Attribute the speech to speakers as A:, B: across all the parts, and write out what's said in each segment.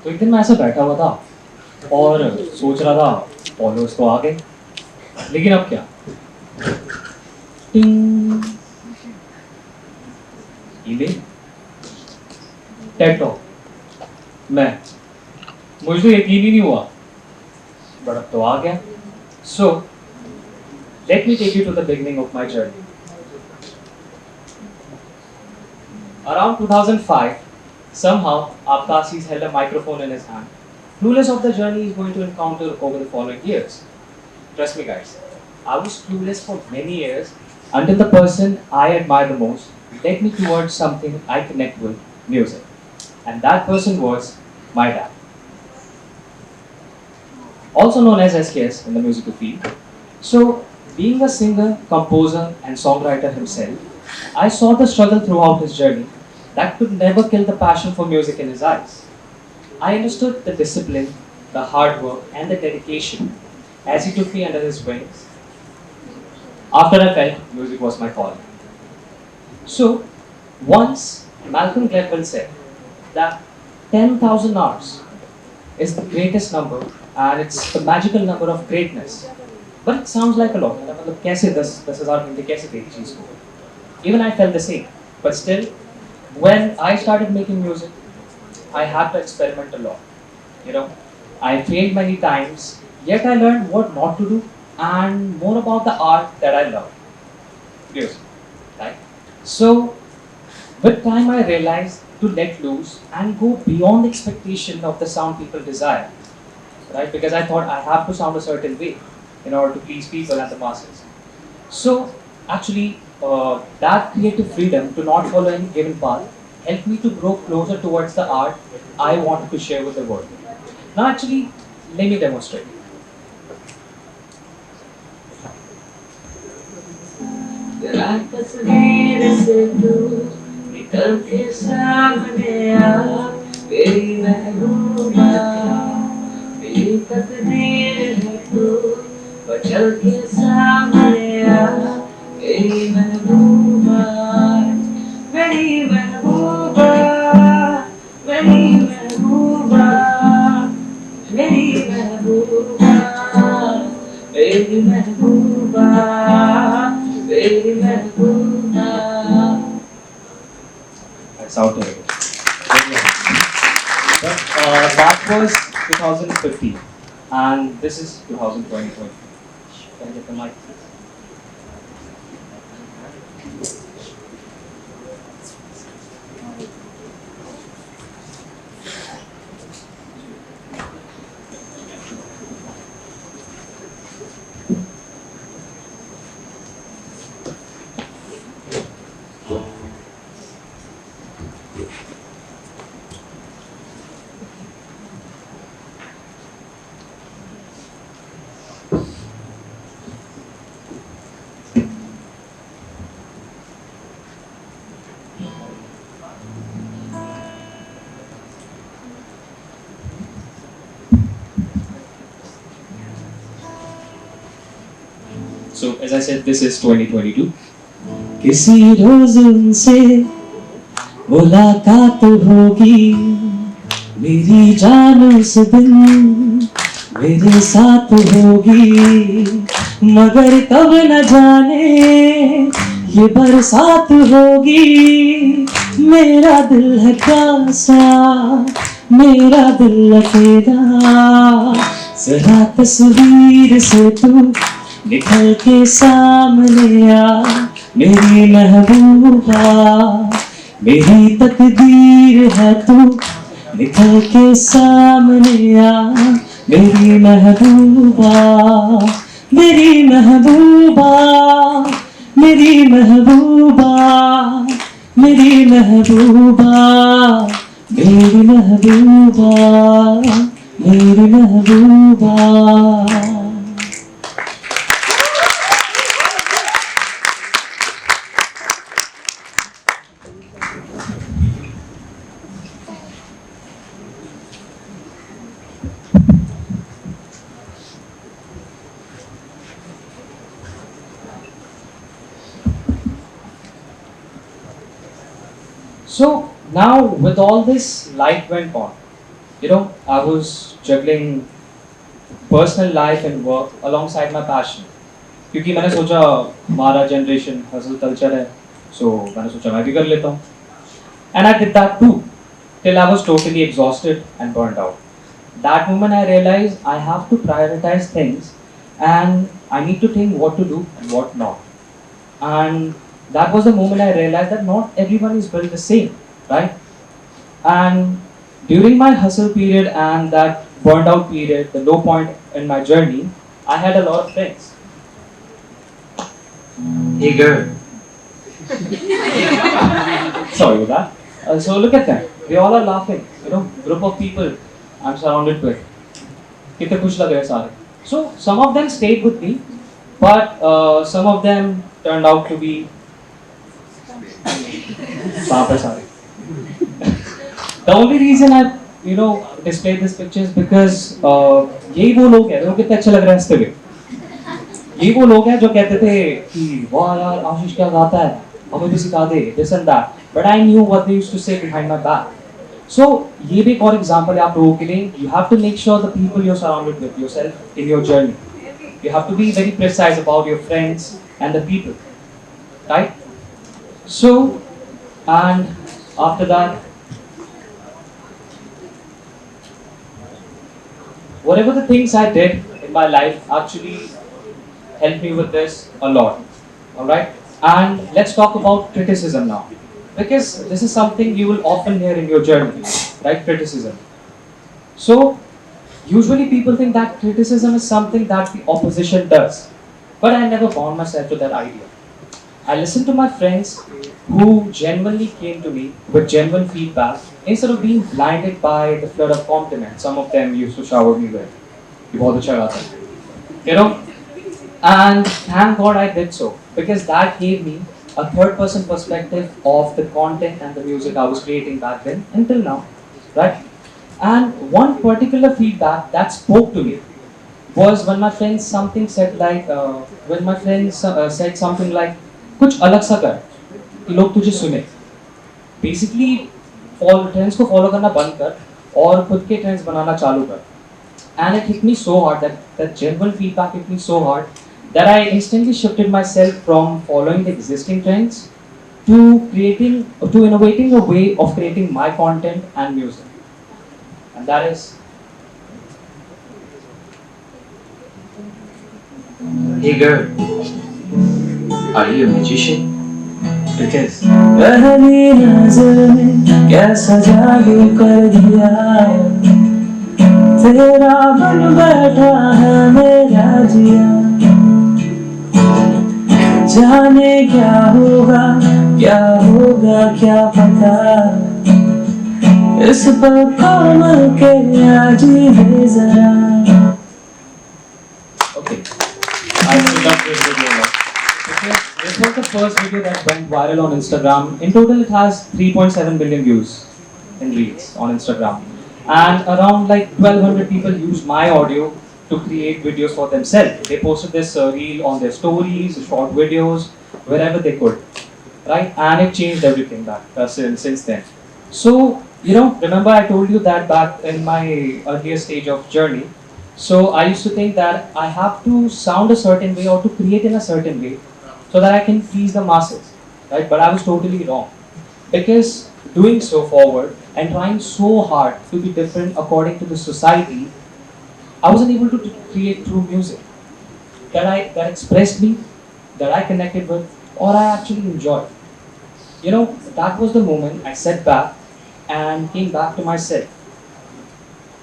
A: तो एक दिन मैं ऐसे बैठा हुआ था और सोच रहा था फॉलोअर्स तो आ गए, लेकिन अब क्या? टिंग, ईमेल, टेड टॉक। मैं मुझे तो यकीन ही नहीं हुआ, बट अब तो आ गया। So let me take you to the beginning of my journey. Around 2005, somehow Ashish held a microphone in his hand, clueless of the journey he's going to encounter over the following years. Trust me, guys, I was clueless for many years until the person I admire the most led me towards something I connect with: music. And that person was my dad, also known as SKS in the musical field. So, being a singer, composer, and songwriter himself, I saw the struggle throughout his journey that could never kill the passion for music in his eyes. I understood the discipline, the hard work, and the dedication as he took me under his wings after I felt music was my calling. So, once Malcolm Gladwell said that 10,000 hours is the greatest number and it's the magical number of greatness. But it sounds like a lot. मतलब कैसे 10,000 घंटे कैसे थे चीज़ को? Even I felt the same. But still, when I started making music, I had to experiment a lot. You know, I failed many times, yet I learned what not to do and more about the art that I love, music. Right? So, with time, I realized to let loose and go beyond the expectation of the sound people desire. Right? Because I thought I have to sound a certain way in order to please people and the masses. So, actually, that creative freedom to not follow any given path helped me to grow closer towards the art I wanted to share with the world. Now, actually, let me demonstrate. तस्वीर से तू निकल के सामने आ, मेरी महबूबा, मेरी तकदीर है तू, बचल के सामने आ, मेरी महबूबा, मेरी महबूबा, मेरी महबूबा, मेरी महबूबा, मेरी महबूबा, मेरी महबूबा। That sounded terrible. But that was 2015, and this is 2020. Can I get the mic, please? So, as I said, this is 2022. किसी रोज उनसे मुलाकात होगी, मेरी जान उस दिन मेरे साथ होगी, मगर कब न जाने ये बरसात होगी। मेरा दिल है प्यासा, मेरा दिल अकेला, जरा तस्वीर से तू निकल के सामने आ, मेरी महबूबा, मेरी तकदीर है तू, निकल के सामने आ, मेरी महबूबा, मेरी महबूबा, मेरी महबूबा, मेरी महबूबा, मेरी महबूबा, मेरी महबूबा। So now with all this, life went on. I was juggling personal life and work alongside my passion. क्योंकि मैंने सोचा हमारा जनरेशन हसल कल्चर है, so मैंने सोचा मैं भी कर लेता हूँ. And I did that too, till I was totally exhausted and burned out. That moment I realized I have to prioritize things and I need to think what to do and what not. And that was the moment I realized that not everyone is built the same, right? And during my hustle period and that burned out period, the low point in my journey, I had a lot of friends. Hey girl. Sorry for that. So look at them. They all are laughing. Group of people I'm surrounded with. कितने खुश लग रहे हैं सारे. So some of them stayed with me, but some of them turned out to be सांप है सारे. The only reason I displayed this picture is because यही वो लोग हैं. देखो कितने अच्छे लग रहे हैं हंसते हुए. यही वो लोग हैं जो कहते थे कि वाह यार आशीष क्या गाता है, हमें भी सिखा दे, this and that. But I knew what they used to say behind my back. So ये भी एक और एग्जांपल है आप लोगों के लिए. You have to make sure the people you're surrounded with yourself in your journey. You have to be very precise about your friends and the people, right? So, and after that, whatever the things I did in my life actually helped me with this a lot. All right, and let's talk about criticism now, because this is something you will often hear in your journey, right? Criticism. So usually people think that criticism is something that the opposition does, but I never bound myself to that idea. I listened to my friends who genuinely came to me with genuine feedback instead of being blinded by the flood of compliments some of them used to shower me with. "ये बहुत अच्छा गाता है." And thank God I did so, because that gave me a third person perspective of the content and the music I was creating back then until now, right? And one particular feedback that spoke to me was when my friends said something like कुछ अलग सा कर कि लोग तुझे सुने. Basically trends को follow करना बंद कर और खुद के ट्रेंड्स बनाना चालू कर. And it hit me so hard, that genuine feedback hit me so hard that I instantly shifted myself from following the existing trends to innovating a way of creating my content and music. And that is. Hey girl, are you a magician? Because पहली नजर में कैसा जादू कर दिया, तेरा बन बैठा है मेरा जिया. जाने क्या होगा क्या पता, इस पल को मर के आज ही जरा. Okay, I love this video a lot. This was the first video that went viral on Instagram. In total, it has 3.7 million views in Reels on Instagram. And around like 1200 people used my audio to create videos for themselves. They posted this reel on their stories, short videos, wherever they could, right? And it changed everything back since then. So, remember I told you that back in my earlier stage of journey. So I used to think that I have to sound a certain way or to create in a certain way so that I can please the masses, right? But I was totally wrong, because doing so forward and trying so hard to be different according to the society, I wasn't able to create true music that expressed me, that I connected with, or I actually enjoyed. That was the moment I sat back and came back to myself,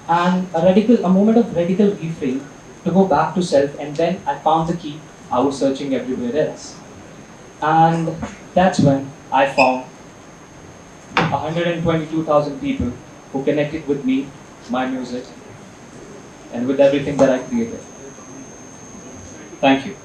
A: and a moment of radical reframe to go back to self, and then I found the key I was searching everywhere else. And that's when I found 122,000 people who connected with me, my music, and with everything that I created. Thank you.